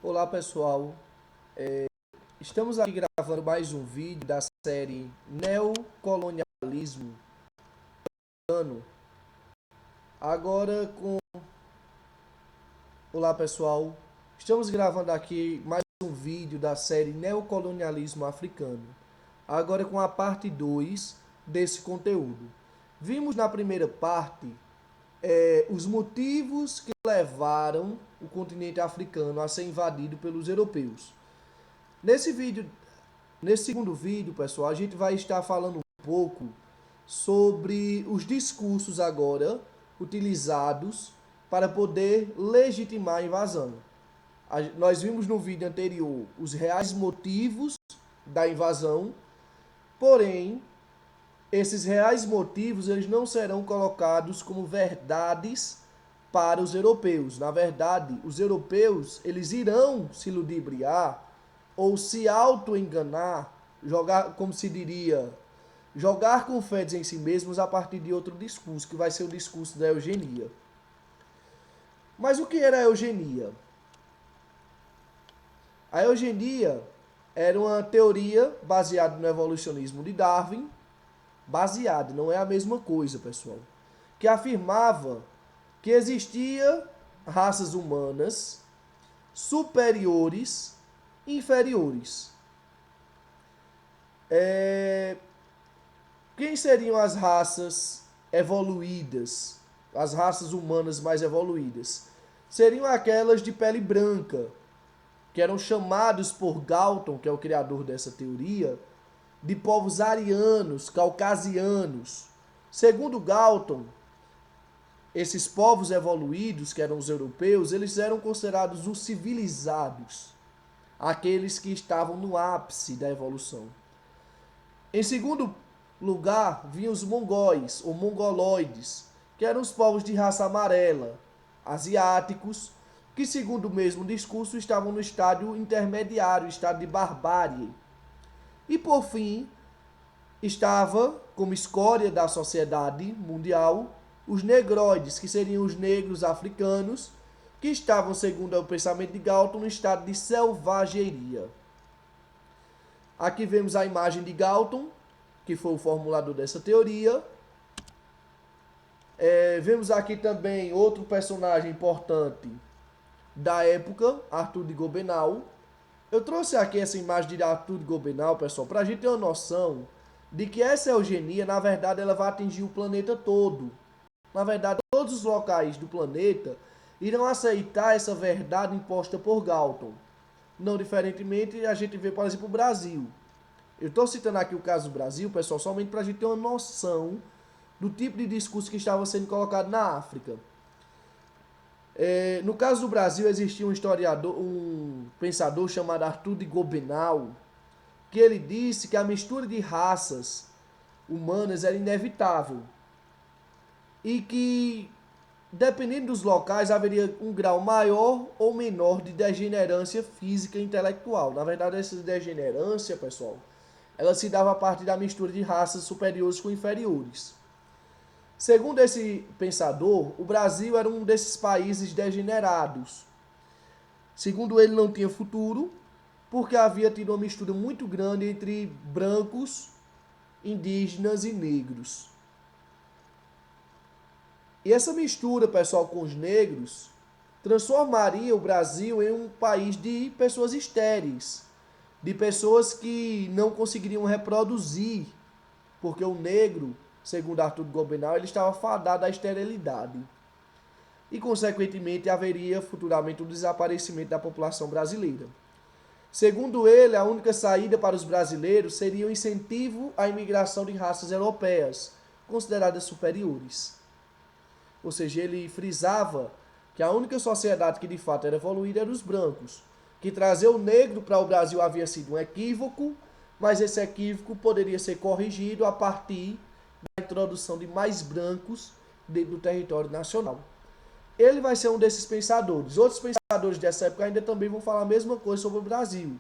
Olá pessoal, estamos aqui gravando mais um vídeo da série Neocolonialismo Africano. Agora com. Olá pessoal, estamos gravando aqui mais um vídeo da série Neocolonialismo Africano. Agora com a parte 2 desse conteúdo. Vimos na primeira parte os motivos que levaram o continente africano a ser invadido pelos europeus. Nesse vídeo Nesse segundo vídeo, pessoal, a gente vai estar falando um pouco sobre os discursos agora utilizados para poder legitimar a invasão. Nós vimos no vídeo anterior os reais motivos da invasão, porém, esses reais motivos eles não serão colocados como verdades para os europeus. Na verdade, os europeus eles irão se ludibriar ou se auto-enganar, jogar, como se diria, jogar confetes em si mesmos a partir de outro discurso, que vai ser o discurso da eugenia. Mas o que era a eugenia? A eugenia era uma teoria baseada no evolucionismo de Darwin, baseada, não é a mesma coisa, pessoal, que afirmava que existia raças humanas superiores e inferiores. Quem seriam as raças evoluídas, as raças humanas mais evoluídas? Seriam aquelas de pele branca, que eram chamados por Galton, que é o criador dessa teoria, de povos arianos, caucasianos. Segundo Galton, esses povos evoluídos, que eram os europeus, eles eram considerados os civilizados, aqueles que estavam no ápice da evolução. Em segundo lugar, vinham os mongóis, ou mongoloides, que eram os povos de raça amarela, asiáticos, que, segundo o mesmo discurso, estavam no estádio intermediário, estádio de barbárie. E, por fim, estava, como escória da sociedade mundial, os negroides, que seriam os negros africanos, que estavam, segundo o pensamento de Galton, no estado de selvageria. Aqui vemos a imagem de Galton, que foi o formulador dessa teoria. Vemos aqui também outro personagem importante da época, Arthur de Gobineau. Eu trouxe aqui essa imagem de Arthur de Gobineau, pessoal, para a gente ter uma noção de que essa eugenia, na verdade, ela vai atingir o planeta todo. Na verdade, todos os locais do planeta irão aceitar essa verdade imposta por Galton. Não diferentemente, a gente vê, por exemplo, o Brasil. Eu estou citando aqui o caso do Brasil, pessoal, somente para a gente ter uma noção do tipo de discurso que estava sendo colocado na África. No caso do Brasil, existia um historiador, um pensador chamado Arthur de Gobineau, que ele disse que a mistura de raças humanas era inevitável e que, dependendo dos locais, haveria um grau maior ou menor de degenerância física e intelectual. Na verdade, essa degenerância, pessoal, ela se dava a partir da mistura de raças superiores com inferiores. Segundo esse pensador, o Brasil era um desses países degenerados. Segundo ele, não tinha futuro, porque havia tido uma mistura muito grande entre brancos, indígenas e negros. E essa mistura, pessoal, com os negros, transformaria o Brasil em um país de pessoas estéreis, de pessoas que não conseguiriam reproduzir, porque o negro, segundo Arthur Gobineau, ele estava fadado à esterilidade. E, consequentemente, haveria futuramente o desaparecimento da população brasileira. Segundo ele, a única saída para os brasileiros seria o incentivo à imigração de raças europeias, consideradas superiores. Ou seja, ele frisava que a única sociedade que de fato era evoluída era os brancos, que trazer o negro para o Brasil havia sido um equívoco, mas esse equívoco poderia ser corrigido a partir da introdução de mais brancos dentro do território nacional. Ele vai ser um desses pensadores. Outros pensadores dessa época ainda também vão falar a mesma coisa sobre o Brasil,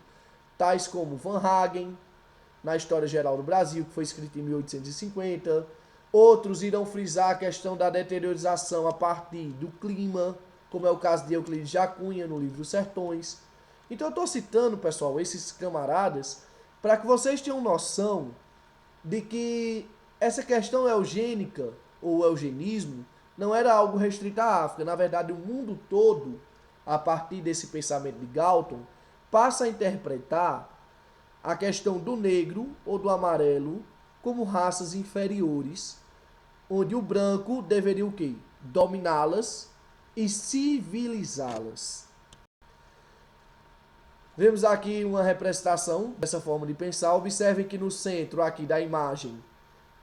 tais como Van Hagen, na História Geral do Brasil, que foi escrito em 1850. Outros irão frisar a questão da deteriorização a partir do clima, como é o caso de Euclides da Cunha, no livro Os Sertões. Então eu estou citando, pessoal, esses camaradas para que vocês tenham noção de que essa questão eugênica ou eugenismo não era algo restrito à África. Na verdade, o mundo todo, a partir desse pensamento de Galton, passa a interpretar a questão do negro ou do amarelo como raças inferiores, onde o branco deveria o quê? Dominá-las e civilizá-las. Vemos aqui uma representação dessa forma de pensar. Observem que no centro aqui da imagem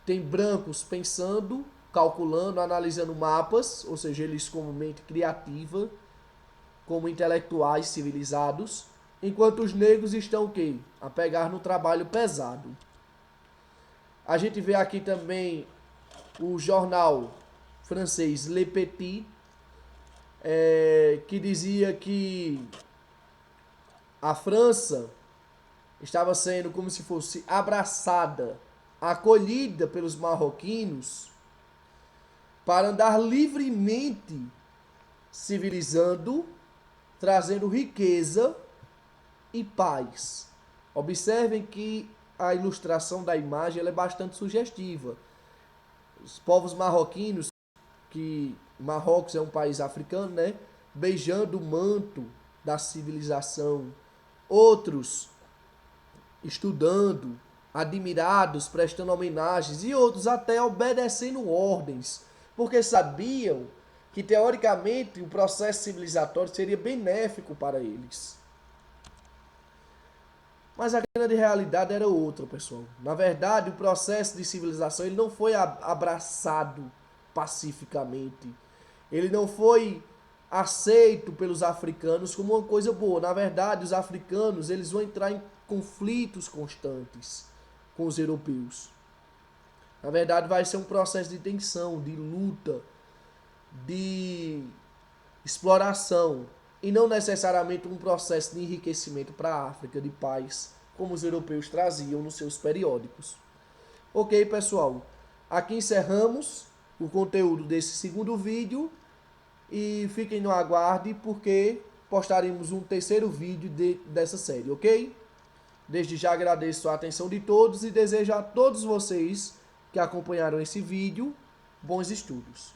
tem brancos pensando, calculando, analisando mapas, ou seja, eles como mente criativa, como intelectuais civilizados, enquanto os negros estão o quê? A pegar no trabalho pesado. A gente vê aqui também o jornal francês Le Petit, que dizia que a França estava sendo como se fosse abraçada, acolhida pelos marroquinos para andar livremente civilizando, trazendo riqueza e paz. Observem que a ilustração da imagem ela é bastante sugestiva. Os povos marroquinos, que Marrocos é um país africano, né? Beijando o manto da civilização. Outros estudando, admirados, prestando homenagens e outros até obedecendo ordens, porque sabiam que teoricamente o processo civilizatório seria benéfico para eles. Mas a grande realidade era outra, pessoal. Na verdade, o processo de civilização ele não foi abraçado pacificamente. Ele não foi aceito pelos africanos como uma coisa boa. Na verdade, os africanos eles vão entrar em conflitos constantes com os europeus. Na verdade, vai ser um processo de tensão, de luta, de exploração, e não necessariamente um processo de enriquecimento para a África, de paz, como os europeus traziam nos seus periódicos. Ok, pessoal? Aqui encerramos o conteúdo desse segundo vídeo e fiquem no aguarde porque postaremos um terceiro vídeo dessa série, ok? Desde já agradeço a atenção de todos e desejo a todos vocês que acompanharam esse vídeo bons estudos.